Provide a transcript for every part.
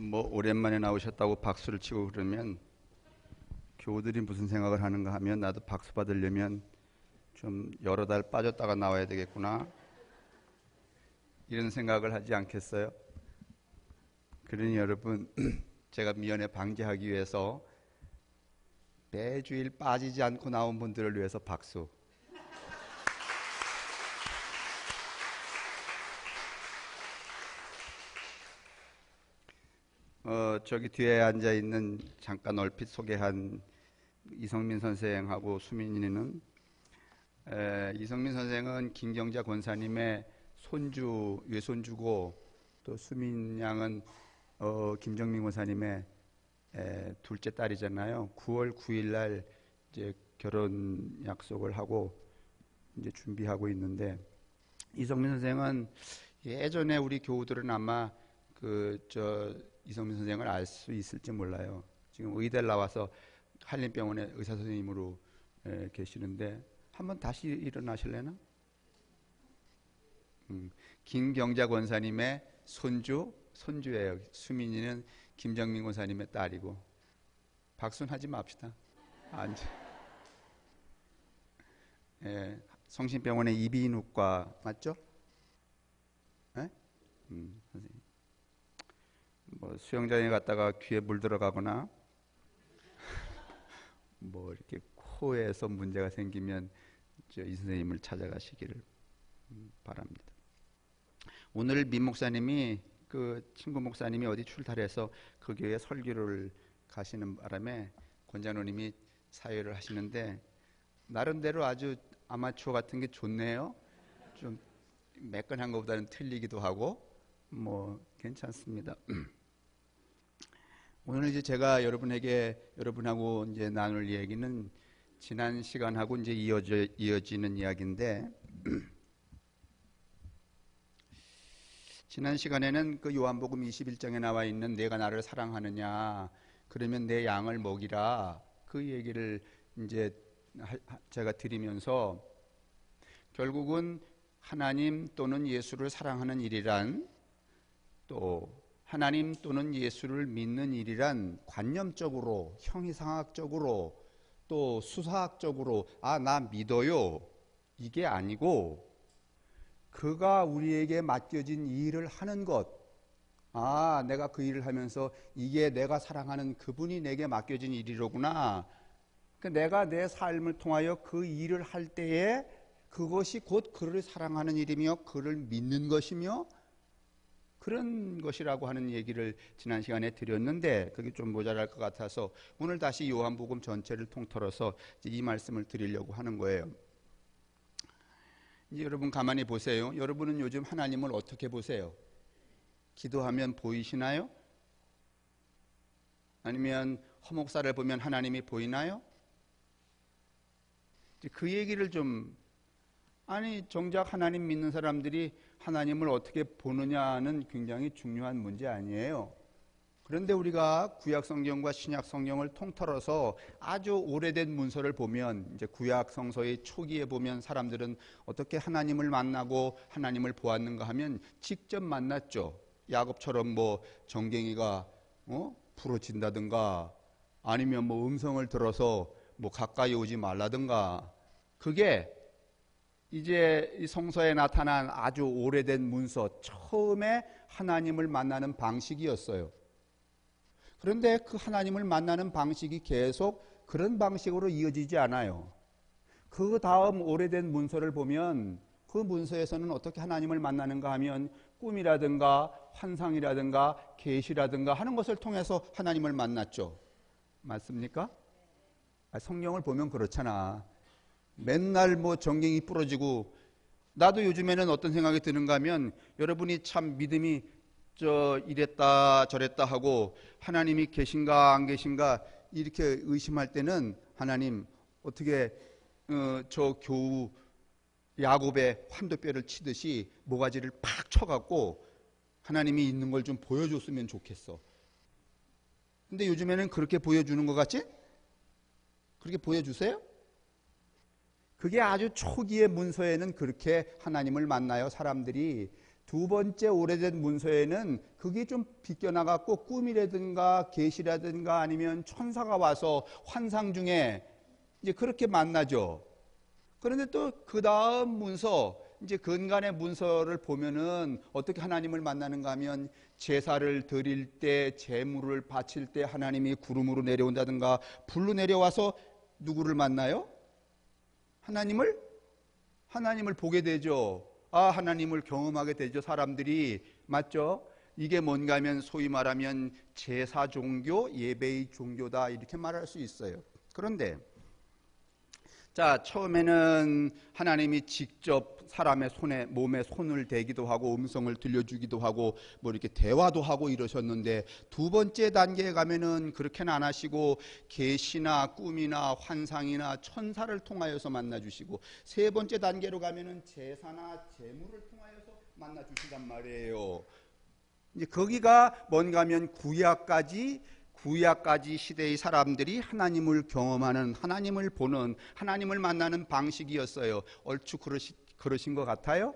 뭐 오랜만에 나오셨다고 박수를 치고 그러면 교우들이 무슨 생각을 하는가 하면 나도 박수 받으려면 좀 여러 달 빠졌다가 나와야 되겠구나 이런 생각을 하지 않겠어요? 그러니 여러분 제가 미연에 방지하기 위해서 매주일 빠지지 않고 나온 분들을 위해서 박수. 저기 뒤에 앉아 있는 잠깐 얼핏 소개한 이성민 선생하고 수민이는 이성민 선생은 김경자 권사님의 손주 외손주고 또 수민 양은 김정민 권사님의 둘째 딸이잖아요. 9월 9일 날 이제 결혼 약속을 하고 이제 준비하고 있는데 이성민 선생은 예전에 우리 교우들은 아마 이성민 선생을 알 수 있을지 몰라요. 지금 의대를 나와서 한림병원에 의사 선생님으로 계시는데 한번 다시 일어나실래나? 김경자 권사님의 손주예요. 수민이는 김정민 권사님의 딸이고. 박수는 하지 맙시다. 앉아. 성심병원의 이비인후과 맞죠? 선생님. 뭐 수영장에 갔다가 귀에 물 들어가거나 뭐 이렇게 코에서 문제가 생기면 이 선생님을 찾아가시기를 바랍니다. 오늘 민 목사님이 그 친구 목사님이 어디 출타해서 그 교회 설교를 가시는 바람에 권장로님이 사회를 하시는데 나름대로 아주 아마추어 같은 게 좋네요. 좀 매끈한 것보다는 틀리기도 하고 뭐 괜찮습니다. 오늘 이제 제가 여러분하고 이제 나눌 얘기는 지난 시간하고 이제 이어지는 이야기인데 지난 시간에는 그 요한복음 21장에 나와 있는 내가 나를 사랑하느냐 그러면 내 양을 먹이라 그 얘기를 이제 제가 드리면서 결국은 하나님 또는 예수를 사랑하는 일이란 또 하나님 또는 예수를 믿는 일이란 관념적으로 형이상학적으로 또 수사학적으로 나 믿어요 이게 아니고 그가 우리에게 맡겨진 이 일을 하는 것 내가 그 일을 하면서 이게 내가 사랑하는 그분이 내게 맡겨진 일이로구나. 내가 내 삶을 통하여 그 일을 할 때에 그것이 곧 그를 사랑하는 일이며 그를 믿는 것이며 그런 것이라고 하는 얘기를 지난 시간에 드렸는데 그게 좀 모자랄 것 같아서 오늘 다시 요한복음 전체를 통틀어서 이 말씀을 드리려고 하는 거예요. 이제 여러분 가만히 보세요. 여러분은 요즘 하나님을 어떻게 보세요? 기도하면 보이시나요? 아니면 허목사를 보면 하나님이 보이나요? 그 얘기를 정작 하나님 믿는 사람들이 하나님을 어떻게 보느냐는 굉장히 중요한 문제 아니에요. 그런데 우리가 구약 성경과 신약 성경을 통틀어서 아주 오래된 문서를 보면 이제 구약 성서의 초기에 보면 사람들은 어떻게 하나님을 만나고 하나님을 보았는가 하면 직접 만났죠. 야곱처럼 뭐 정갱이가 부러진다든가 아니면 뭐 음성을 들어서 뭐 가까이 오지 말라든가 그게 이제 이 성서에 나타난 아주 오래된 문서 처음에 하나님을 만나는 방식이었어요. 그런데 그 하나님을 만나는 방식이 계속 그런 방식으로 이어지지 않아요. 그 다음 오래된 문서를 보면 그 문서에서는 어떻게 하나님을 만나는가 하면 꿈이라든가 환상이라든가 계시라든가 하는 것을 통해서 하나님을 만났죠. 맞습니까? 성경을 보면 그렇잖아. 맨날 뭐 정경이 부러지고 나도 요즘에는 어떤 생각이 드는가 하면 여러분이 참 믿음이 이랬다 저랬다 하고 하나님이 계신가 안 계신가 이렇게 의심할 때는 하나님 어떻게 저 교우 야곱의 환도뼈를 치듯이 모가지를 팍 쳐갖고 하나님이 있는 걸 좀 보여줬으면 좋겠어. 근데 요즘에는 그렇게 보여주는 것 같지? 그렇게 보여주세요? 그게 아주 초기의 문서에는 그렇게 하나님을 만나요. 사람들이 두 번째 오래된 문서에는 그게 좀 비껴나갔고 꿈이라든가 계시라든가 아니면 천사가 와서 환상 중에 이제 그렇게 만나죠. 그런데 또 그 다음 문서, 이제 근간의 문서를 보면은 어떻게 하나님을 만나는가 하면 제사를 드릴 때, 제물을 바칠 때 하나님이 구름으로 내려온다든가 불로 내려와서 누구를 만나요? 하나님을 보게 되죠. 하나님을 경험하게 되죠. 사람들이. 맞죠? 이게 뭔가 하면 소위 말하면 제사 종교, 예배의 종교다 이렇게 말할 수 있어요. 그런데 자, 처음에는 하나님이 직접 사람의 손에, 몸에 손을 대기도 하고 음성을 들려주기도 하고 뭐 이렇게 대화도 하고 이러셨는데, 두 번째 단계에 가면은 그렇게는 안 하시고 계시나 꿈이나 환상이나 천사를 통하여서 만나주시고, 세 번째 단계로 가면은 제사나 제물을 통하여서 만나주신단 말이에요. 이제 거기가 뭔가 하면 구약까지 시대의 사람들이 하나님을 경험하는, 하나님을 보는, 하나님을 만나는 방식이었어요. 얼추 그러신 것 같아요?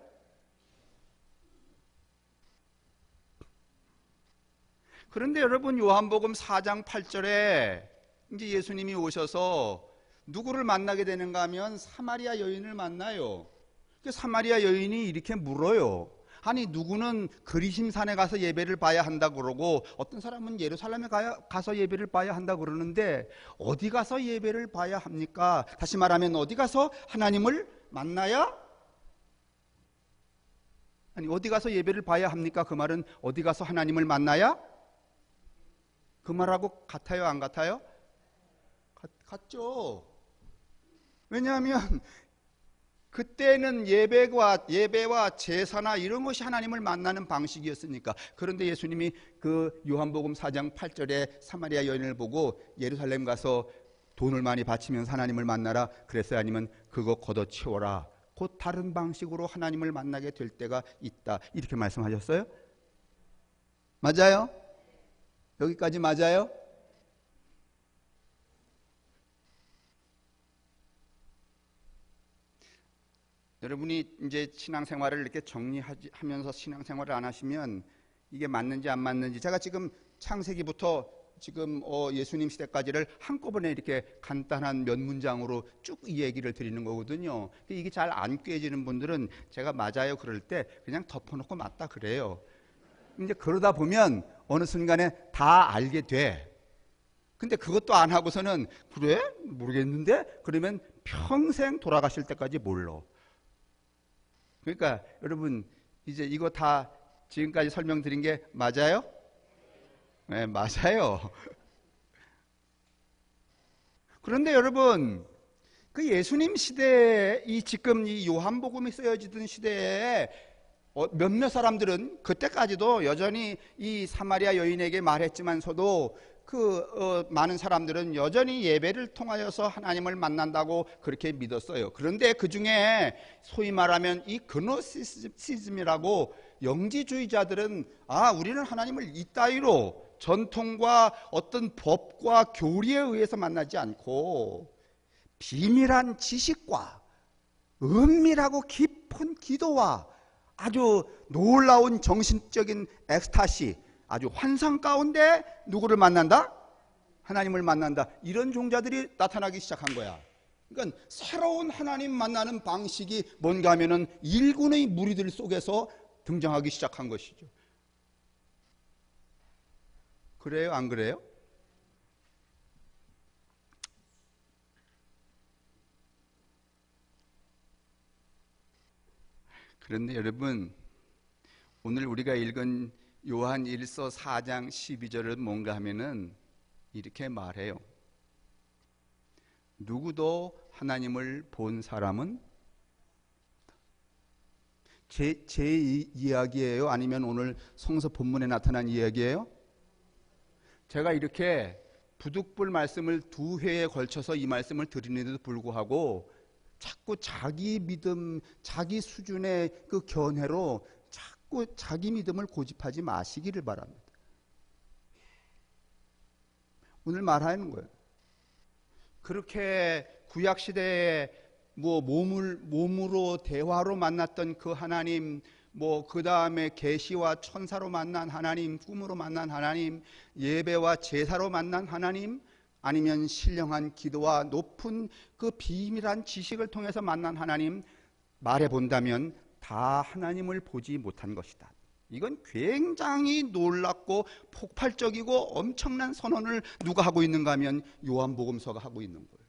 그런데 여러분, 요한복음 4장 8절에 이제 예수님이 오셔서 누구를 만나게 되는가 하면 사마리아 여인을 만나요. 그 사마리아 여인이 이렇게 물어요. 아니, 누구는 그리심산에 가서 예배를 봐야 한다 그러고, 어떤 사람은 예루살렘에 가서 예배를 봐야 한다 그러는데, 어디 가서 예배를 봐야 합니까? 다시 말하면 어디 가서 하나님을 만나야? 아니, 어디 가서 예배를 봐야 합니까? 그 말은 어디 가서 하나님을 만나야? 그 말하고 같아요, 안 같아요? 같죠. 왜냐하면 그때는 예배와 제사나 이런 것이 하나님을 만나는 방식이었으니까. 그런데 예수님이 그 요한복음 4장 8절에 사마리아 여인을 보고 예루살렘 가서 돈을 많이 바치면서 하나님을 만나라 그랬어요? 아니면 그거 걷어치워라, 곧 다른 방식으로 하나님을 만나게 될 때가 있다, 이렇게 말씀하셨어요? 맞아요? 여기까지 맞아요? 여러분이 이제 신앙생활을 이렇게 정리하면서 신앙생활을 안 하시면 이게 맞는지 안 맞는지, 제가 지금 창세기부터 지금 예수님 시대까지를 한꺼번에 이렇게 간단한 몇 문장으로 쭉 이 얘기를 드리는 거거든요. 이게 잘 안 꿰지는 분들은 제가 맞아요 그럴 때 그냥 덮어놓고 맞다 그래요. 이제 그러다 보면 어느 순간에 다 알게 돼. 근데 그것도 안 하고서는 그래? 모르겠는데? 그러면 평생 돌아가실 때까지 몰라. 그러니까 여러분, 이제 이거 다 지금까지 설명드린 게 맞아요? 네, 맞아요. 그런데 여러분, 그 예수님 시대에 지금 이 요한복음이 쓰여지던 시대에 몇몇 사람들은 그때까지도 여전히 이 사마리아 여인에게 말했지만서도 많은 사람들은 여전히 예배를 통하여서 하나님을 만난다고 그렇게 믿었어요. 그런데 그 중에 소위 말하면 이 그노시즘이라고 영지주의자들은 우리는 하나님을 이따위로 전통과 어떤 법과 교리에 의해서 만나지 않고 비밀한 지식과 은밀하고 깊은 기도와 아주 놀라운 정신적인 엑스타시, 아주 환상 가운데 누구를 만난다? 하나님을 만난다. 이런 종자들이 나타나기 시작한 거야. 그러니까 새로운 하나님 만나는 방식이 뭔가 하면은 일군의 무리들 속에서 등장하기 시작한 것이죠. 그래요? 안 그래요? 그런데 여러분, 오늘 우리가 읽은 요한 1서 4장 12절은 뭔가 하면은 이렇게 말해요. 누구도 하나님을 본 사람은, 제 이야기예요? 아니면 오늘 성서 본문에 나타난 이야기예요? 제가 이렇게 부득불 말씀을 2회에 걸쳐서 이 말씀을 드리는데도 불구하고 자꾸 자기 믿음, 자기 수준의 그 견해로 자꾸 자기 믿음을 고집하지 마시기를 바랍니다. 오늘 말하는 거예요. 그렇게 구약시대에 몸으로 대화로 만났던 그 하나님, 뭐 그 다음에 계시와 천사로 만난 하나님, 꿈으로 만난 하나님, 예배와 제사로 만난 하나님, 아니면 신령한 기도와 높은 그 비밀한 지식을 통해서 만난 하나님, 말해본다면 다 하나님을 보지 못한 것이다. 이건 굉장히 놀랍고 폭발적이고 엄청난 선언을 누가 하고 있는가 하면 요한복음서가 하고 있는 거예요.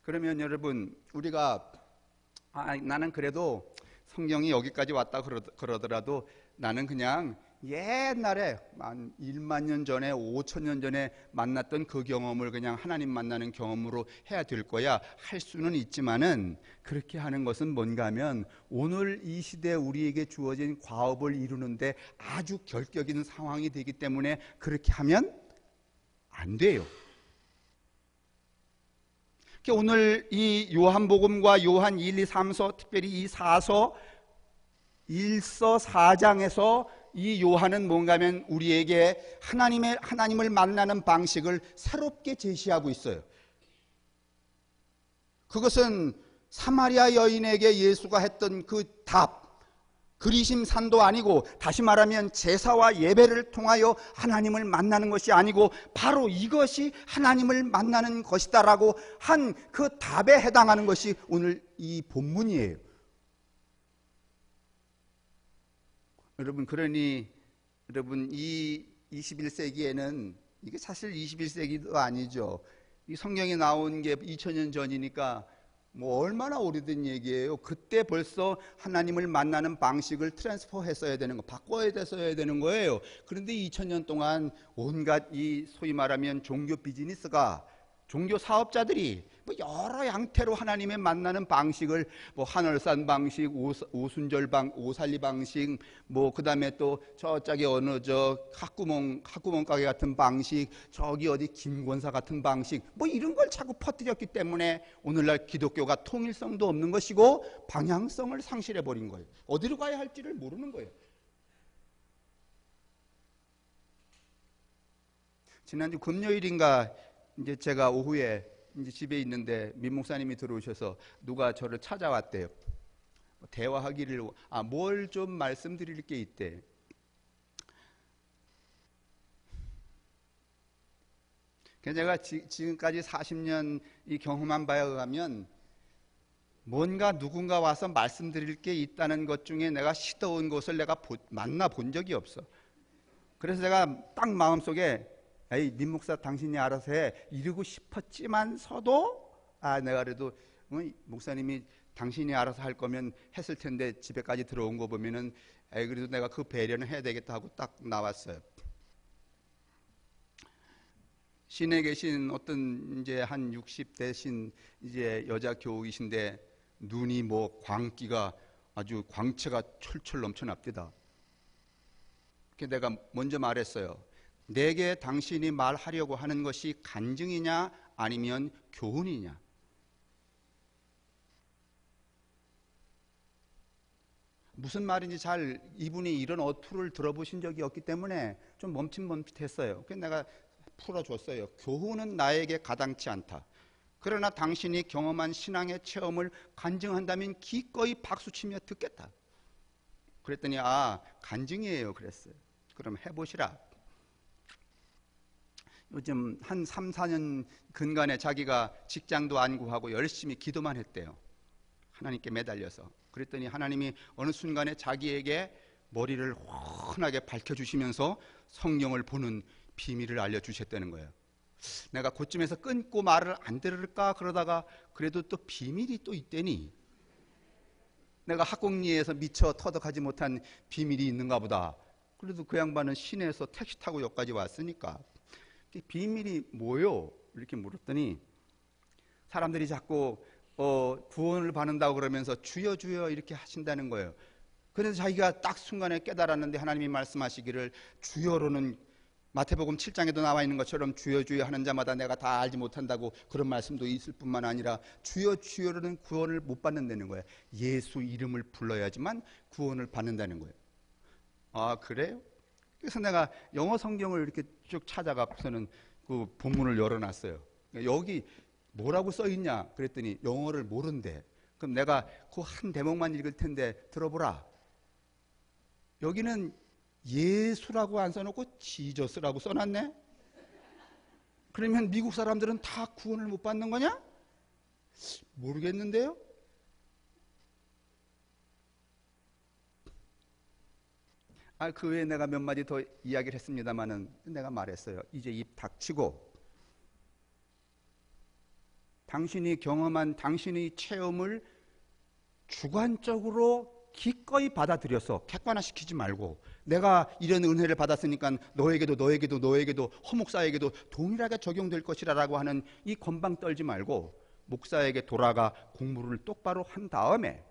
그러면 여러분, 우리가 나는 그래도 성경이 여기까지 왔다 그러더라도 나는 그냥 옛날에 한 1만 년 전에 5천 년 전에 만났던 그 경험을 그냥 하나님 만나는 경험으로 해야 될 거야 할 수는 있지만은, 그렇게 하는 것은 뭔가 하면 오늘 이 시대에 우리에게 주어진 과업을 이루는데 아주 결격인 상황이 되기 때문에 그렇게 하면 안 돼요. 오늘 이 요한복음과 요한 1, 2, 3서, 특별히 이 4서 1서 4장에서 이 요한은 뭔가 하면 우리에게 하나님을 만나는 방식을 새롭게 제시하고 있어요. 그것은 사마리아 여인에게 예수가 했던 그 답, 그리심산도 아니고, 다시 말하면 제사와 예배를 통하여 하나님을 만나는 것이 아니고 바로 이것이 하나님을 만나는 것이다라고 한 그 답에 해당하는 것이 오늘 이 본문이에요. 여러분, 그러니 여러분, 이 21세기에는 이게 사실 21세기도 아니죠. 이 성경에 나온 게 2000년 전이니까 뭐 얼마나 오래된 얘기예요. 그때 벌써 하나님을 만나는 방식을 트랜스퍼 했어야 되는 거, 바꿔야 됐어야 되는 거예요. 그런데 2000년 동안 온갖 이 소위 말하면 종교 비즈니스가, 종교 사업자들이 뭐 여러 양태로 하나님의 만나는 방식을, 뭐 하늘산 방식, 오순절 오살리 방식, 뭐 그다음에 또 저쪽에 어느 학구멍 가게 같은 방식, 저기 어디 김권사 같은 방식, 뭐 이런 걸 자꾸 퍼뜨렸기 때문에 오늘날 기독교가 통일성도 없는 것이고 방향성을 상실해 버린 거예요. 어디로 가야 할지를 모르는 거예요. 지난주 금요일인가 이제 제가 오후에 이제 집에 있는데 민 목사님이 들어오셔서 누가 저를 찾아왔대요. 대화하기를, 뭘 좀 말씀드릴 게 있대. 그래서 제가 지금까지 40년 이 경험한 바에 의하면 뭔가 누군가 와서 말씀드릴 게 있다는 것 중에 내가 시도한 것을 내가 만나본 적이 없어. 그래서 제가 딱 마음속에 에이, 민 목사 당신이 알아서 해 이러고 싶었지만서도 내가 그래도 목사님이 당신이 알아서 할 거면 했을 텐데 집에까지 들어온 거 보면은 그래도 내가 그 배려는 해야 되겠다 하고 딱 나왔어요. 시내에 계신 어떤 이제 한 60대 신 이제 여자 교우이신데 눈이 뭐 광기가 아주 광채가 철철 넘쳐납니다. 그래서 내가 먼저 말했어요. 내게 당신이 말하려고 하는 것이 간증이냐 아니면 교훈이냐. 무슨 말인지 잘 이분이 이런 어투를 들어보신 적이 없기 때문에 좀 멈칫멈칫했어요. 그래서 내가 풀어줬어요. 교훈은 나에게 가당치 않다. 그러나 당신이 경험한 신앙의 체험을 간증한다면 기꺼이 박수치며 듣겠다. 그랬더니 간증이에요 그랬어요. 그럼 해보시라. 요즘 한 3, 4년 근간에 자기가 직장도 안 구하고 열심히 기도만 했대요. 하나님께 매달려서. 그랬더니 하나님이 어느 순간에 자기에게 머리를 환하게 밝혀주시면서 성경을 보는 비밀을 알려주셨다는 거예요. 내가 그쯤에서 끊고 말을 안 들을까 그러다가 그래도 또 비밀이 또 있대니, 내가 학곡리에서 미처 터득하지 못한 비밀이 있는가 보다. 그래도 그 양반은 시내에서 택시 타고 여기까지 왔으니까 비밀이 뭐요? 이렇게 물었더니 사람들이 자꾸 구원을 받는다고 그러면서 주여 주여 이렇게 하신다는 거예요. 그래서 자기가 딱 순간에 깨달았는데 하나님이 말씀하시기를 주여로는 마태복음 7장에도 나와 있는 것처럼 주여 주여 하는 자마다 내가 다 알지 못한다고 그런 말씀도 있을 뿐만 아니라 주여 주여로는 구원을 못 받는다는 거예요. 예수 이름을 불러야지만 구원을 받는다는 거예요. 그래요? 그래서 내가 영어 성경을 이렇게 쭉 찾아가고서는 그 본문을 열어놨어요. 여기 뭐라고 써 있냐 그랬더니 영어를 모른대. 그럼 내가 그 한 대목만 읽을 텐데 들어보라. 여기는 예수라고 안 써놓고 지저스라고 써놨네. 그러면 미국 사람들은 다 구원을 못 받는 거냐? 모르겠는데요. 그 외에 내가 몇 마디 더 이야기를 했습니다마는 내가 말했어요. 이제 입 닥치고 당신이 경험한 당신의 체험을 주관적으로 기꺼이 받아들여서 객관화시키지 말고, 내가 이런 은혜를 받았으니까 너에게도 허목사에게도 동일하게 적용될 것이라고 하는 이 건방 떨지 말고 목사에게 돌아가 공부를 똑바로 한 다음에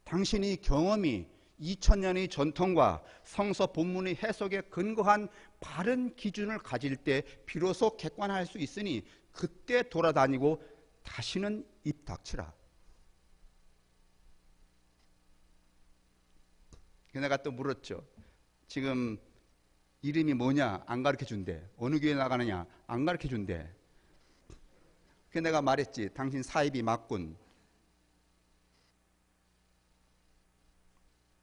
당신의 경험이 2000년의 전통과 성서 본문의 해석에 근거한 바른 기준을 가질 때 비로소 객관화할 수 있으니 그때 돌아다니고 다시는 입 닥치라. 내가 또 물었죠. 지금 이름이 뭐냐? 안 가르쳐 준대. 어느 교회 나가느냐? 안 가르쳐 준대. 그래서 내가 말했지. 당신 사입이 맞군.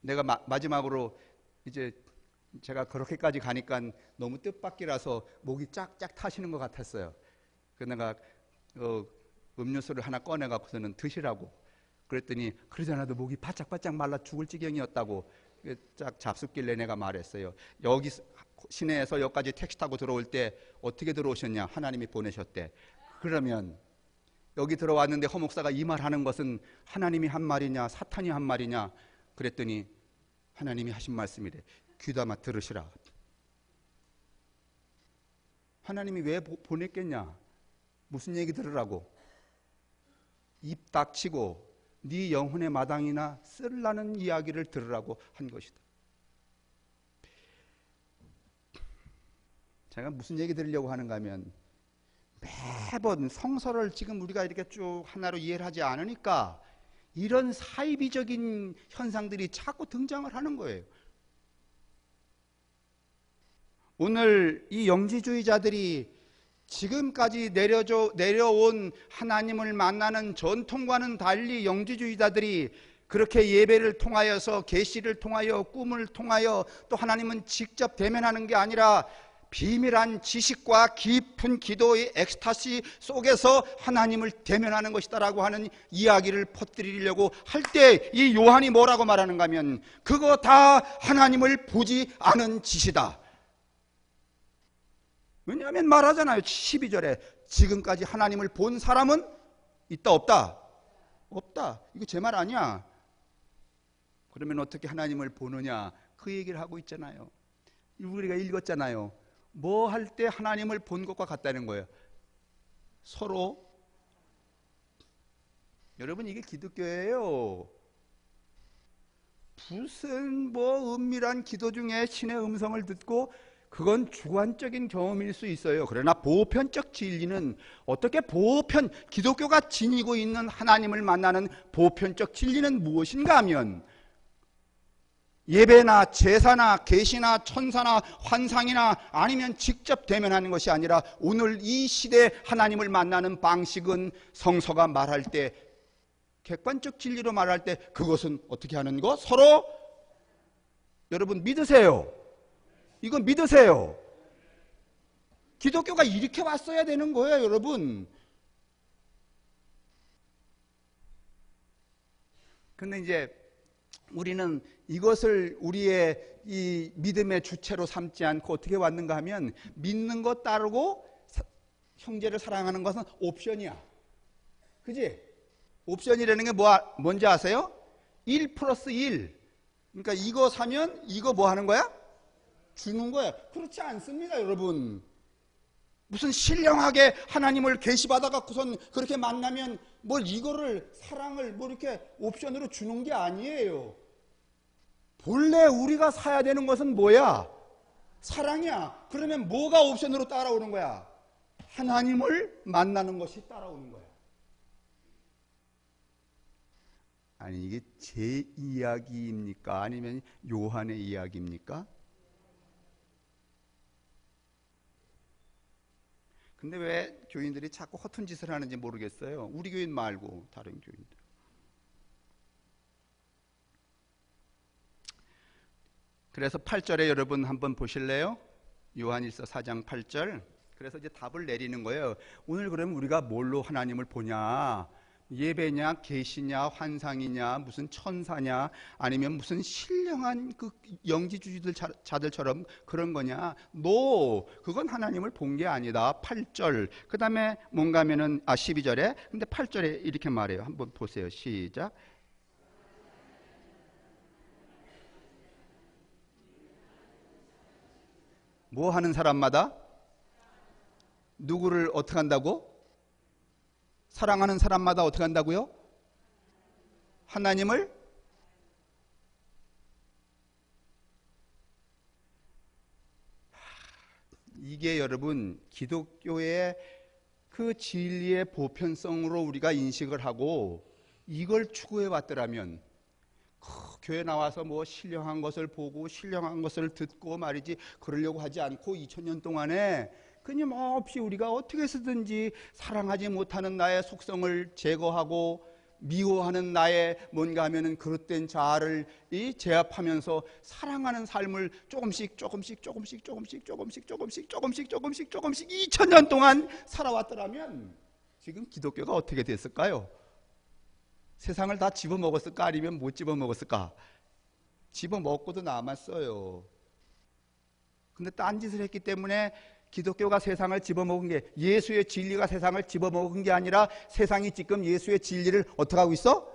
내가 마지막으로 이제 제가 그렇게까지 가니까 너무 뜻밖이라서 목이 쫙쫙 타시는 것 같았어요. 그래서 내가 음료수를 하나 꺼내갖고서는 드시라고 그랬더니 그러잖아도 목이 바짝바짝 말라 죽을 지경이었다고 쫙 잡숫길래 내가 말했어요. 여기 시내에서 여기까지 택시 타고 들어올 때 어떻게 들어오셨냐? 하나님이 보내셨대. 그러면 여기 들어왔는데 허 목사가 이 말하는 것은 하나님이 한 말이냐 사탄이 한 말이냐? 그랬더니 하나님이 하신 말씀이래. 귀담아 들으시라. 하나님이 왜 보냈겠냐? 무슨 얘기 들으라고? 입 닥치고 네 영혼의 마당이나 쓸라는 이야기를 들으라고 한 것이다. 제가 무슨 얘기 들으려고 하는가 하면 매번 성서를 지금 우리가 이렇게 쭉 하나로 이해를 하지 않으니까 이런 사이비적인 현상들이 자꾸 등장을 하는 거예요. 오늘 이 영지주의자들이 지금까지 내려온 하나님을 만나는 전통과는 달리 영지주의자들이 그렇게 예배를 통하여서 계시를 통하여 꿈을 통하여 또 하나님은 직접 대면하는 게 아니라 비밀한 지식과 깊은 기도의 엑스타시 속에서 하나님을 대면하는 것이다라고 하는 이야기를 퍼뜨리려고 할 때 이 요한이 뭐라고 말하는가 하면 그거 다 하나님을 보지 않은 짓이다. 왜냐하면 말하잖아요. 12절에 지금까지 하나님을 본 사람은 있다 없다? 없다. 이거 제 말 아니야. 그러면 어떻게 하나님을 보느냐? 그 얘기를 하고 있잖아요. 우리가 읽었잖아요. 뭐 할 때 하나님을 본 것과 같다는 거예요. 서로. 여러분 이게 기독교예요. 무슨 뭐 은밀한 기도 중에 신의 음성을 듣고 그건 주관적인 경험일 수 있어요. 그러나 보편적 진리는 어떻게 기독교가 지니고 있는 하나님을 만나는 보편적 진리는 무엇인가 하면 예배나 제사나 계시나 천사나 환상이나 아니면 직접 대면하는 것이 아니라 오늘 이 시대 하나님을 만나는 방식은 성서가 말할 때 객관적 진리로 말할 때 그것은 어떻게 하는 것? 서로 여러분 믿으세요. 이건 믿으세요. 기독교가 이렇게 왔어야 되는 거예요, 여러분. 근데 이제 우리는 이것을 우리의 이 믿음의 주체로 삼지 않고 어떻게 왔는가 하면 믿는 것 따르고 형제를 사랑하는 것은 옵션이야. 그지? 옵션이라는 게 뭔지 아세요? 1 플러스 1. 그러니까 이거 사면 이거 뭐 하는 거야? 주는 거야. 그렇지 않습니다, 여러분. 무슨 신령하게 하나님을 계시받아 갖고선 그렇게 만나면 뭘 이거를 사랑을 뭐 이렇게 옵션으로 주는 게 아니에요. 본래 우리가 사야 되는 것은 뭐야? 사랑이야. 그러면 뭐가 옵션으로 따라오는 거야? 하나님을 만나는 것이 따라오는 거야. 아니 이게 제 이야기입니까? 아니면 요한의 이야기입니까? 근데 왜 교인들이 자꾸 허튼 짓을 하는지 모르겠어요. 우리 교인 말고 다른 교인들. 그래서 8절에 여러분 한번 보실래요? 요한일서 4장 8절. 그래서 이제 답을 내리는 거예요. 오늘 그러면 우리가 뭘로 하나님을 보냐? 예배냐, 계시냐, 환상이냐, 무슨 천사냐, 아니면 무슨 신령한 그 영지주의들 자들처럼 그런 거냐? 그건 하나님을 본 게 아니다. 8절. 그 다음에 뭔가 하면은 12절에. 근데 8절에 이렇게 말해요. 한번 보세요. 시작. 뭐 하는 사람마다 누구를 어떻게 한다고? 사랑하는 사람마다 어떻게 한다고요? 하나님을 이게 여러분 기독교의 그 진리의 보편성으로 우리가 인식을 하고 이걸 추구해 왔더라면 교회 나와서 뭐 신령한 것을 보고 신령한 것을 듣고 말이지 그러려고 하지 않고 2000년 동안에 끊임없이 우리가 어떻게 해서든지 사랑하지 못하는 나의 속성을 제거하고 미워하는 나의 뭔가 하면은 그릇된 자아를 제압하면서 사랑하는 삶을 조금씩 2000년 동안 살아왔더라면 지금 기독교가 어떻게 됐을까요? 세상을 다 집어먹었을까? 아니면 못 집어먹었을까? 집어먹고도 남았어요. 근데 딴짓을 했기 때문에 기독교가 세상을 집어먹은 게 예수의 진리가 세상을 집어먹은 게 아니라 세상이 지금 예수의 진리를 어떻게 하고 있어?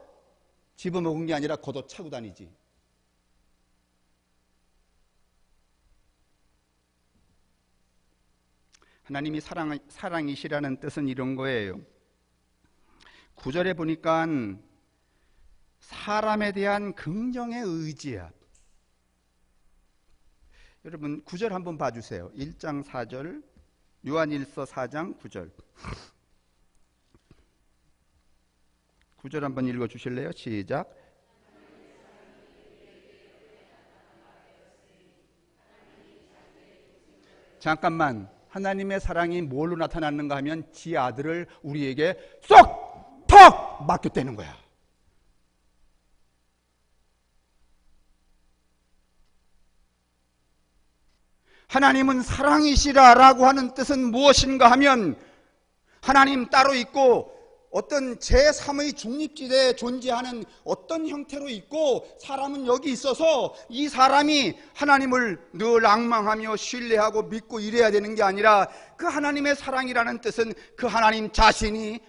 집어먹은 게 아니라 걷어차고 다니지. 하나님이 사랑이시라는 뜻은 이런 거예요. 9절에 보니까 사람에 대한 긍정의 의지야. 여러분 9절 한번 봐주세요. 1장 4절 요한일서 4장 9절 9절 한번 읽어주실래요? 시작. 잠깐만, 하나님의 사랑이 뭘로 나타났는가 하면 지 아들을 우리에게 쏙 맡겼다는 거야. 하나님은 사랑이시라라고 하는 뜻은 무엇인가 하면 하나님 따로 있고 어떤 제3의 중립지대에 존재하는 어떤 형태로 있고 사람은 여기 있어서 이 사람이 하나님을 늘 앙망하며 신뢰하고 믿고 이래야 되는 게 아니라 그 하나님의 사랑이라는 뜻은 그 하나님 자신이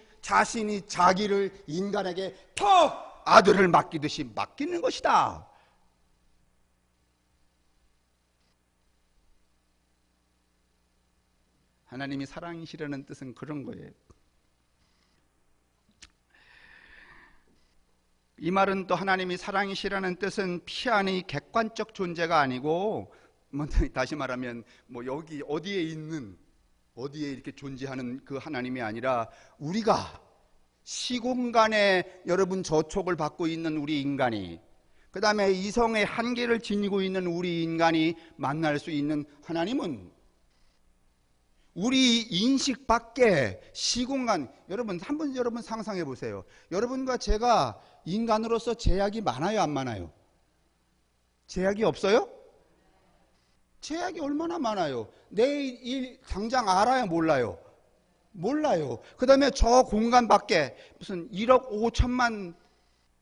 자기를 인간에게 턱 아들을 맡기듯이 맡기는 것이다. 하나님이 사랑이시라는 뜻은 그런 거예요. 이 말은 또 하나님이 사랑이시라는 뜻은 피안의 객관적 존재가 아니고 다시 말하면 여기 어디에 이렇게 존재하는 그 하나님이 아니라 우리가 시공간에 여러분 저촉을 받고 있는 우리 인간이 그 다음에 이성의 한계를 지니고 있는 우리 인간이 만날 수 있는 하나님은 우리 인식 밖에 시공간, 여러분 상상해 보세요. 여러분과 제가 인간으로서 제약이 많아요, 안 많아요? 제약이 없어요? 제약이 얼마나 많아요? 내일 당장 알아요, 몰라요? 몰라요. 그 다음에 저 공간 밖에 무슨 1억 5천만,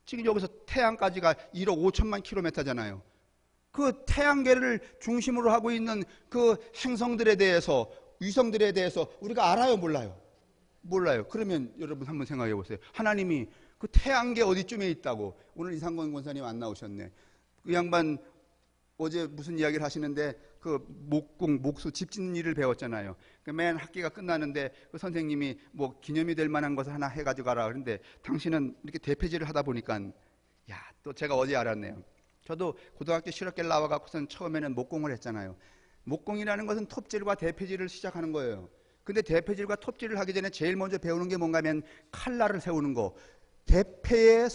지금 여기서 태양까지가 1억 5천만 킬로미터잖아요. 그 태양계를 중심으로 하고 있는 그 행성들에 대해서, 위성들에 대해서 우리가 알아요, 몰라요? 몰라요. 그러면 여러분 한번 생각해 보세요. 하나님이 그 태양계 어디쯤에 있다고. 오늘 이상권 권사님 안 나오셨네. 그 양반 어제 무슨 이야기를 하시는데 그 목수 집 짓는 일을 배웠잖아요. 맨 학기가 끝나는데 그 선생님이 기념이 될 만한 것을 하나 해가지고 가라. 그런데 당신은 이렇게 대패질을 하다 보니까 또 제가 어제 알았네요. 저도 고등학교 실업계를 나와갖고선 처음에는 목공을 했잖아요. 목공이라는 것은 톱질과 대패질을 시작하는 거예요. 근데 대패질과 톱질을 하기 전에 제일 먼저 배우는 게 뭔가 하면 칼날을 세우는 거. 대패의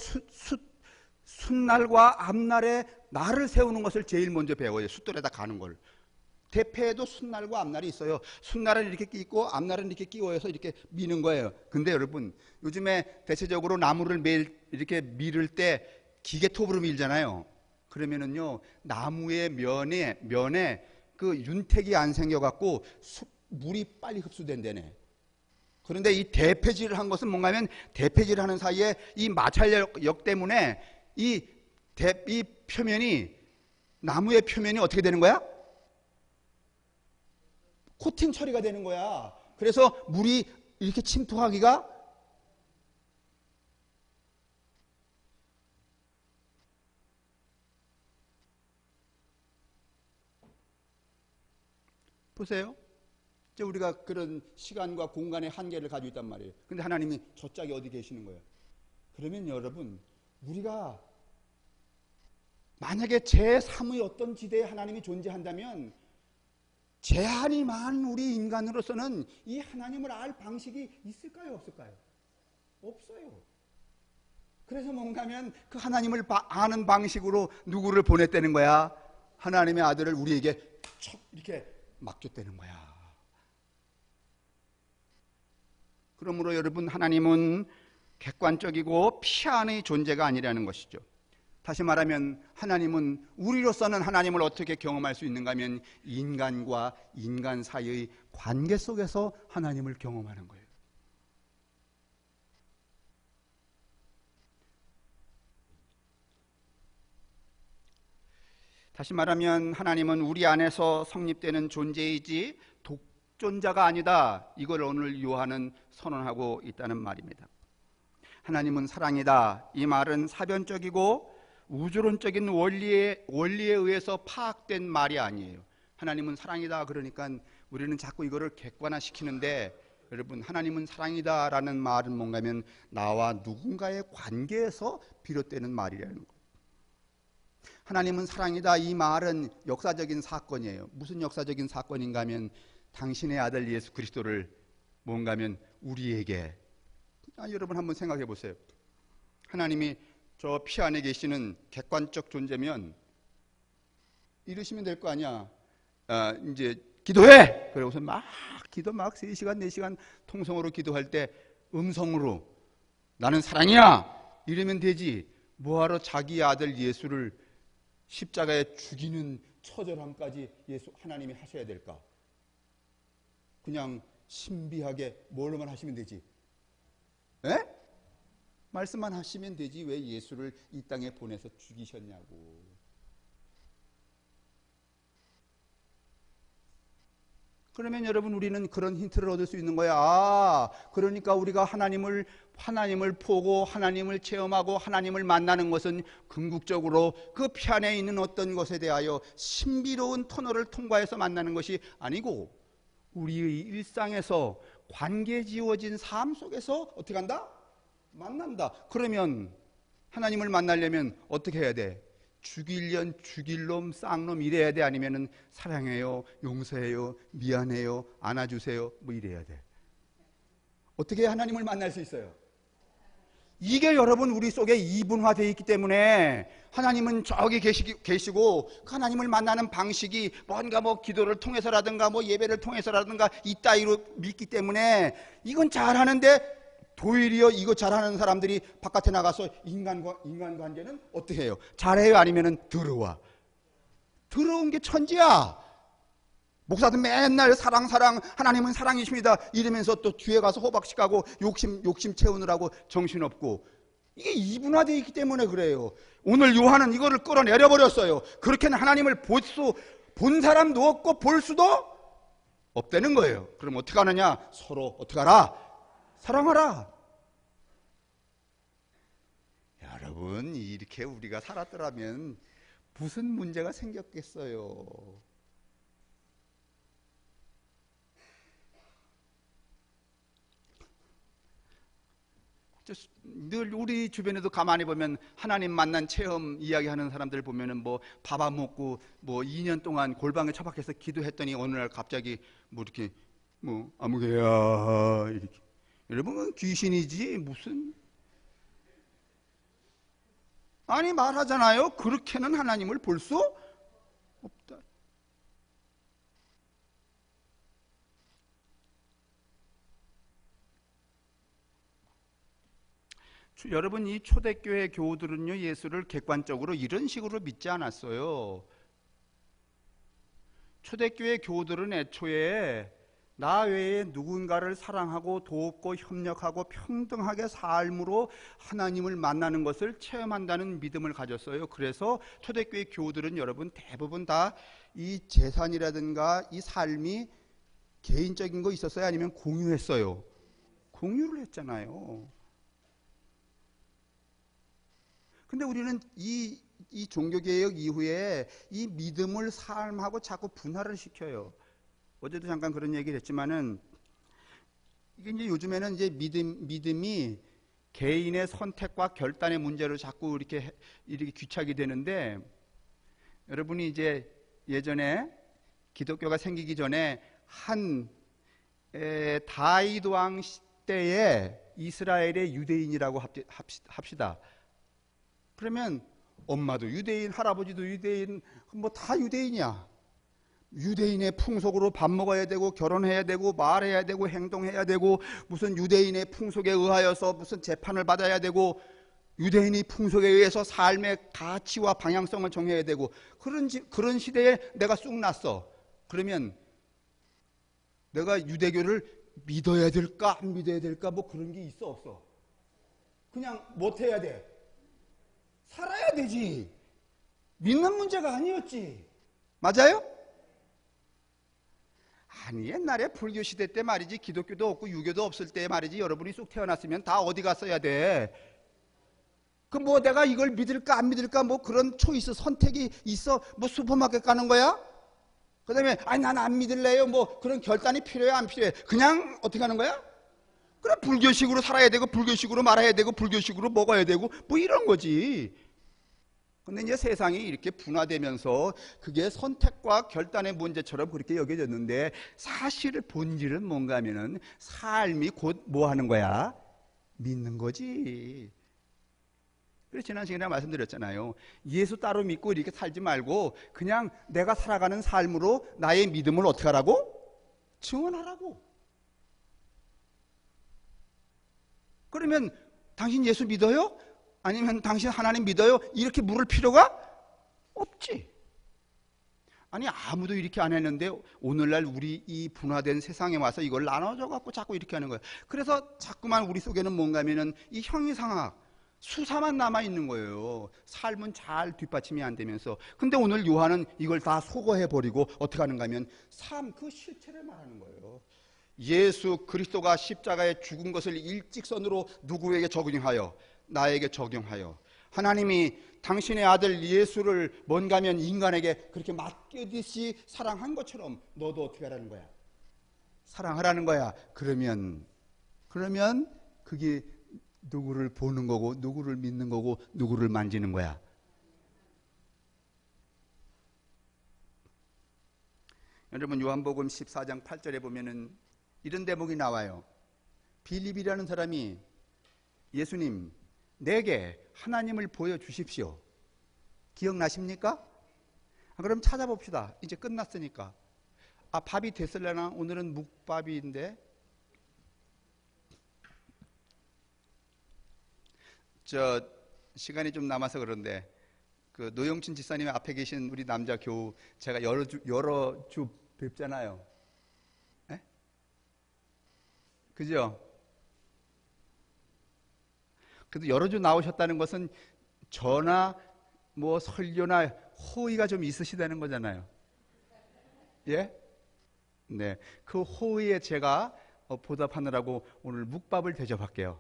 숫날과 앞날에 날을 세우는 것을 제일 먼저 배워요. 숫돌에다 가는 걸. 대패에도 숫날과 앞날이 있어요. 숫날은 이렇게 끼고 앞날은 이렇게 끼워서 이렇게 미는 거예요. 근데 여러분 요즘에 대체적으로 나무를 이렇게 밀을 때 기계톱으로 밀잖아요. 그러면은요, 나무의 면에 그 윤택이 안 생겨갖고 물이 빨리 흡수된다네. 그런데 이 대폐질을 한 것은 뭔가 하면, 대폐질을 하는 사이에 이 마찰력 때문에 이 표면이, 나무의 표면이 어떻게 되는 거야? 코팅 처리가 되는 거야. 그래서 물이 이렇게 침투하기가 보세요. 이제 우리가 그런 시간과 공간의 한계를 가지고 있단 말이에요. 근데 하나님이 저짝에 어디 계시는 거예요? 그러면 여러분, 우리가 만약에 제3의 어떤 지대에 하나님이 존재한다면 제한이 많은 우리 인간으로서는 이 하나님을 알 방식이 있을까요? 없을까요? 없어요. 그래서 뭔가 하면 그 하나님을 아는 방식으로 누구를 보냈다는 거야? 하나님의 아들을 우리에게 척 이렇게 맡겼다는 거야. 그러므로 여러분, 하나님은 객관적이고 피안의 존재가 아니라는 것이죠. 다시 말하면 하나님은, 우리로서는 하나님을 어떻게 경험할 수 있는가 하면 인간과 인간 사이의 관계 속에서 하나님을 경험하는 거예요. 다시 말하면 하나님은 우리 안에서 성립되는 존재이지 독존자가 아니다. 이걸 오늘 요한은 선언하고 있다는 말입니다. 하나님은 사랑이다. 이 말은 사변적이고 우주론적인 원리에 의해서 파악된 말이 아니에요. 하나님은 사랑이다 그러니까 우리는 자꾸 이거를 객관화시키는데, 여러분, 하나님은 사랑이다라는 말은 뭔가 하면 나와 누군가의 관계에서 비롯되는 말이라는 거예요. 하나님은 사랑이다 이 말은 역사적인 사건이에요. 무슨 역사적인 사건인가 하면 당신의 아들 예수 그리스도를 뭔가 하면 우리에게, 여러분 한번 생각해 보세요. 하나님이 저 피 안에 계시는 객관적 존재면 이러시면 될 거 아니야. 이제 기도해! 그러고서 막 3시간 4시간 통성으로 기도할 때 음성으로 나는 사랑이야! 이러면 되지. 뭐하러 자기 아들 예수를 십자가에 죽이는 처절함까지 하나님이 하셔야 될까? 그냥 신비하게 뭘로만 하시면 되지. 에? 말씀만 하시면 되지 왜 예수를 이 땅에 보내서 죽이셨냐고. 그러면 여러분, 우리는 그런 힌트를 얻을 수 있는 거야. 그러니까 우리가 하나님을 보고 하나님을 체험하고 하나님을 만나는 것은 궁극적으로 그 피 안에 있는 어떤 것에 대하여 신비로운 터널을 통과해서 만나는 것이 아니고, 우리의 일상에서 관계 지어진 삶 속에서 어떻게 한다? 만난다. 그러면 하나님을 만나려면 어떻게 해야 돼? 죽일 놈 쌍놈 이래야 돼? 아니면은 사랑해요, 용서해요, 미안해요, 안아주세요 뭐 이래야 돼? 어떻게 하나님을 만날 수 있어요? 이게 여러분 우리 속에 이분화되어 있기 때문에, 하나님은 저기 계시고 그 하나님을 만나는 방식이 뭔가 뭐 기도를 통해서라든가 뭐 예배를 통해서라든가 이따위로 믿기 때문에 이건 잘하는데, 도리어 이거 잘하는 사람들이 바깥에 나가서 인간관계는 어떻게 해요? 잘해요? 아니면은 더러워? 더러운 게 천지야. 목사들 맨날 사랑 하나님은 사랑이십니다 이러면서 또 뒤에 가서 호박식하고 욕심 채우느라고 정신없고, 이게 이분화되어 있기 때문에 그래요. 오늘 요한은 이거를 끌어내려 버렸어요. 그렇게는 하나님을 본 사람도 없고 볼 수도 없다는 거예요. 그럼 어떻게 하느냐? 서로 어떻게 하라? 사랑하라. 여러분, 이렇게 우리가 살았더라면 무슨 문제가 생겼겠어요? 늘 우리 주변에도 가만히 보면 하나님 만난 체험 이야기하는 사람들 보면은 뭐 밥 안 먹고 뭐 2년 동안 골방에 처박혀서 기도했더니 어느 날 갑자기 뭐 이렇게 뭐 아무개야 이렇게. 여러분, 귀신이지 무슨. 아니, 말하잖아요. 그렇게는 하나님을 볼 수 없다. 여러분, 이 초대교회 교우들은요, 예수를 객관적으로 이런 식으로 믿지 않았어요. 초대교회 교우들은 애초에 나 외에 누군가를 사랑하고 돕고 협력하고 평등하게 삶으로 하나님을 만나는 것을 체험한다는 믿음을 가졌어요. 그래서 초대교회 교우들은 여러분 대부분 다 이 재산이라든가 이 삶이 개인적인 거 있었어요? 아니면 공유했어요? 공유를 했잖아요. 근데 우리는 이 종교개혁 이후에 이 믿음을 삶하고 자꾸 분할을 시켜요. 어제도 잠깐 그런 얘기를 했지만은, 이게 이제 요즘에는 이제 믿음이 개인의 선택과 결단의 문제로 자꾸 이렇게 귀착이 되는데, 여러분이 이제 예전에 기독교가 생기기 전에 다윗 왕 시대에 이스라엘의 유대인이라고 합시다. 그러면 엄마도 유대인, 할아버지도 유대인, 뭐 다 유대인이야. 유대인의 풍속으로 밥 먹어야 되고 결혼해야 되고 말해야 되고 행동해야 되고 무슨 유대인의 풍속에 의하여서 무슨 재판을 받아야 되고 유대인의 풍속에 의해서 삶의 가치와 방향성을 정해야 되고 그런 시대에 내가 쑥 났어. 그러면 내가 유대교를 믿어야 될까 안 믿어야 될까 뭐 그런 게 있어 없어? 그냥 못해야 돼. 살아야 되지. 믿는 문제가 아니었지. 맞아요? 아니, 옛날에 불교 시대 때 말이지, 기독교도 없고 유교도 없을 때 말이지, 여러분이 쑥 태어났으면 다 어디 갔어야 돼? 그 뭐 내가 이걸 믿을까 안 믿을까 뭐 그런 초이스 선택이 있어? 뭐 슈퍼마켓 가는 거야? 그 다음에 아니 난 안 믿을래요 뭐 그런 결단이 필요해 안 필요해? 그냥 어떻게 하는 거야? 그래, 불교식으로 살아야 되고 불교식으로 말아야 되고 불교식으로 먹어야 되고 뭐 이런 거지. 근데 이제 세상이 이렇게 분화되면서 그게 선택과 결단의 문제처럼 그렇게 여겨졌는데, 사실 본질은 뭔가 하면은 삶이 곧 뭐 하는 거야? 믿는 거지. 그래서 지난 시간에 말씀드렸잖아요. 예수 따로 믿고 이렇게 살지 말고 그냥 내가 살아가는 삶으로 나의 믿음을 어떻게 하라고? 증언하라고. 그러면 당신 예수 믿어요? 아니면 당신 하나님 믿어요? 이렇게 물을 필요가 없지. 아니, 아무도 이렇게 안 했는데 오늘날 우리 이 분화된 세상에 와서 이걸 나눠줘 갖고 자꾸 이렇게 하는 거예요. 그래서 자꾸만 우리 속에는 뭔가 하면은 이 형이상학, 수사만 남아있는 거예요. 삶은 잘 뒷받침이 안 되면서. 근데 오늘 요한은 이걸 다 소거해버리고 어떻게 하는가 하면 그 실체를 말하는 거예요. 예수 그리스도가 십자가에 죽은 것을 일직선으로 누구에게 적용하여? 나에게 적용하여 하나님이 당신의 아들 예수를 뭔가 하면 인간에게 그렇게 맡기듯이 사랑한 것처럼 너도 어떻게 하라는 거야? 사랑하라는 거야. 그러면 그게 누구를 보는 거고 누구를 믿는 거고 누구를 만지는 거야? 여러분, 요한복음 14장 8절에 보면은 이런 대목이 나와요. 빌립이라는 사람이 예수님, 내게 하나님을 보여주십시오. 기억나십니까? 그럼 찾아봅시다. 이제 끝났으니까. 밥이 됐을려나? 오늘은 묵밥인데. 시간이 좀 남아서 그런데 그 노영춘 집사님 앞에 계신 우리 남자 교우 제가 여러 주 뵙잖아요. 에? 그죠? 그래도 여러 주 나오셨다는 것은 저나 뭐 설교나 호의가 좀 있으시다는 거잖아요. 예? 네. 그 호의에 제가 보답하느라고 오늘 묵밥을 대접할게요.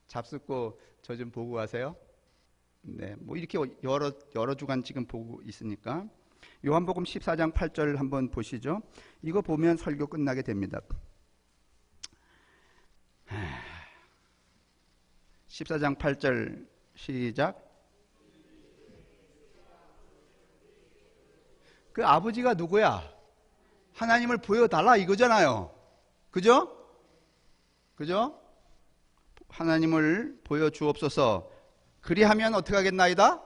잡숫고 저 좀 보고 가세요. 네. 뭐 이렇게 여러 주간 지금 보고 있으니까. 요한복음 14장 8절 한번 보시죠. 이거 보면 설교 끝나게 됩니다. 14장 8절 시작. 그 아버지가 누구야? 하나님을 보여달라 이거잖아요. 그죠? 하나님을 보여주옵소서. 그리하면 어떻게 하겠나이다?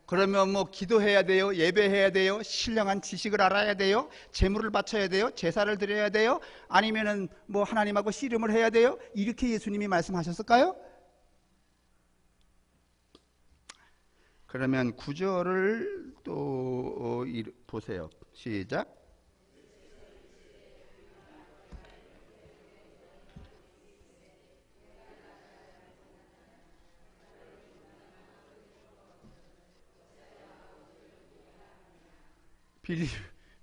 그러면 뭐 기도해야 돼요? 예배해야 돼요? 신령한 지식을 알아야 돼요? 제물을 바쳐야 돼요? 제사를 드려야 돼요? 아니면은 뭐 하나님하고 씨름을 해야 돼요? 이렇게 예수님이 말씀하셨을까요? 그러면 9절을 또 보세요. 시작.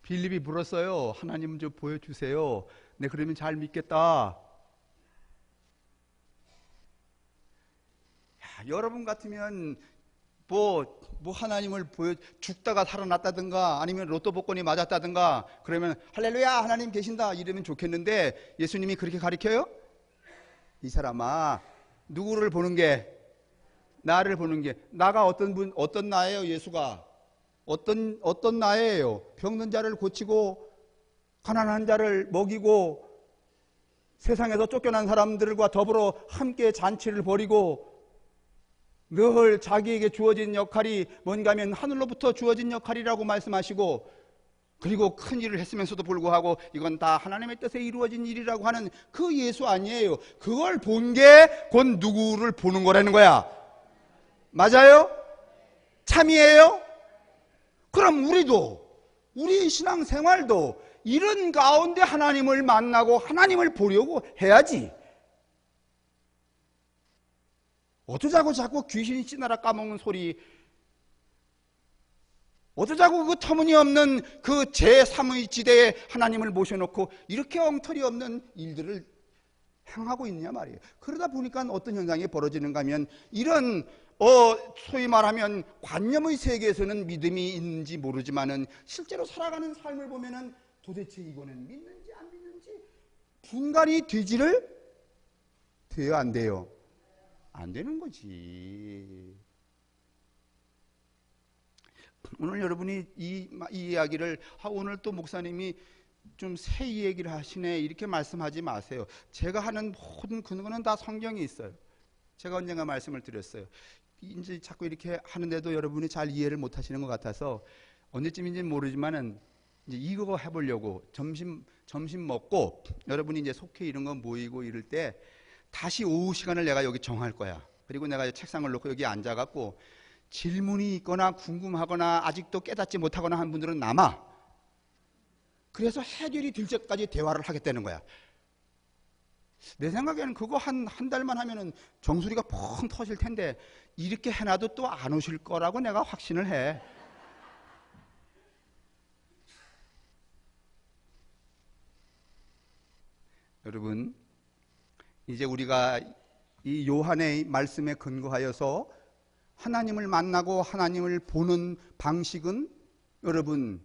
빌립이 물었어요. 하나님 좀 보여주세요. 네, 그러면 잘 믿겠다. 야, 여러분 같으면 뭐 하나님을 죽다가 살아났다든가 아니면 로또 복권이 맞았다든가 그러면 할렐루야 하나님 계신다 이러면 좋겠는데 예수님이 그렇게 가르쳐요? 이 사람아, 누구를 보는 게? 나를 보는 게. 나가 어떤 나예요? 예수가 어떤 나예요? 병든 자를 고치고 가난한 자를 먹이고 세상에서 쫓겨난 사람들과 더불어 함께 잔치를 벌이고 늘 자기에게 주어진 역할이 뭔가 하면 하늘로부터 주어진 역할이라고 말씀하시고, 그리고 큰 일을 했으면서도 불구하고 이건 다 하나님의 뜻에 이루어진 일이라고 하는 그 예수 아니에요. 그걸 본 게 곧 누구를 보는 거라는 거야. 맞아요? 참이에요? 그럼 우리 신앙생활도 이런 가운데 하나님을 만나고 하나님을 보려고 해야지. 어쩌자고 자꾸 귀신이 씨나라 까먹는 소리, 어쩌자고 그 터무니없는 그 제3의 지대에 하나님을 모셔놓고 이렇게 엉터리 없는 일들을 행하고 있냐 말이에요. 그러다 보니까 어떤 현상이 벌어지는가 하면 이런 소위 말하면 관념의 세계에서는 믿음이 있는지 모르지만은 실제로 살아가는 삶을 보면은 도대체 이거는 믿는지 안 믿는지 분간이 돼요, 안 돼요? 안 되는 거지. 오늘 여러분이 이 이야기를 오늘 또 목사님이 좀 새 얘기를 하시네 이렇게 말씀하지 마세요. 제가 하는 모든 근거는 다 성경에 있어요. 제가 언젠가 말씀을 드렸어요. 이제 자꾸 이렇게 하는데도 여러분이 잘 이해를 못 하시는 것 같아서 언제쯤인지는 모르지만은 이제 이거 해보려고 점심 먹고 여러분이 이제 속해 이런 거 모이고 이럴 때 다시 오후 시간을 내가 여기 정할 거야. 그리고 내가 책상을 놓고 여기 앉아갖고 질문이 있거나 궁금하거나 아직도 깨닫지 못하거나 한 분들은 남아. 그래서 해결이 될 때까지 대화를 하겠다는 거야. 내 생각에는 그거 한 달만 하면은 정수리가 펑 터질 텐데 이렇게 해놔도 또 안 오실 거라고 내가 확신을 해. 여러분, 이제 우리가 이 요한의 말씀에 근거하여서 하나님을 만나고 하나님을 보는 방식은 여러분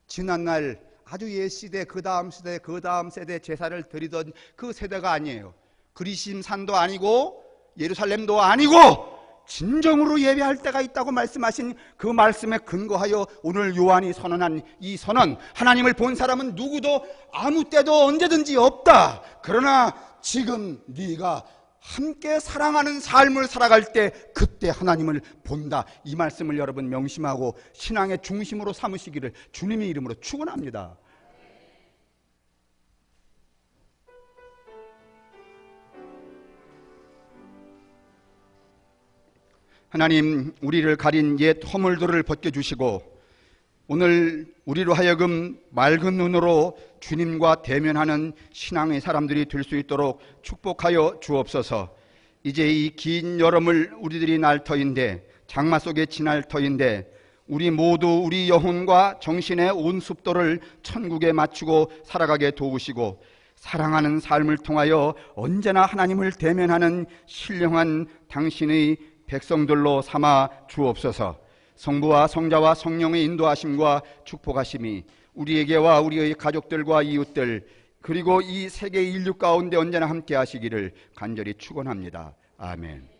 지난날 아주 옛 시대 그 다음 세대 제사를 드리던 그 세대가 아니에요. 그리심산도 아니고 예루살렘도 아니고 진정으로 예배할 때가 있다고 말씀하신 그 말씀에 근거하여 오늘 요한이 선언한 이 선언, 하나님을 본 사람은 누구도 아무 때도 언제든지 없다. 그러나 지금 네가 함께 사랑하는 삶을 살아갈 때 그때 하나님을 본다. 이 말씀을 여러분 명심하고 신앙의 중심으로 삼으시기를 주님의 이름으로 축원합니다. 하나님, 우리를 가린 옛 허물들을 벗겨주시고 오늘 우리로 하여금 맑은 눈으로 주님과 대면하는 신앙의 사람들이 될 수 있도록 축복하여 주옵소서. 이제 이 긴 여름을 우리들이 날 터인데, 장마 속에 지날 터인데 우리 모두 우리 영혼과 정신의 온 습도를 천국에 맞추고 살아가게 도우시고 사랑하는 삶을 통하여 언제나 하나님을 대면하는 신령한 당신의 백성들로 삼아 주옵소서. 성부와 성자와 성령의 인도하심과 축복하심이 우리에게와 우리의 가족들과 이웃들 그리고 이 세계 인류 가운데 언제나 함께 하시기를 간절히 축원합니다. 아멘.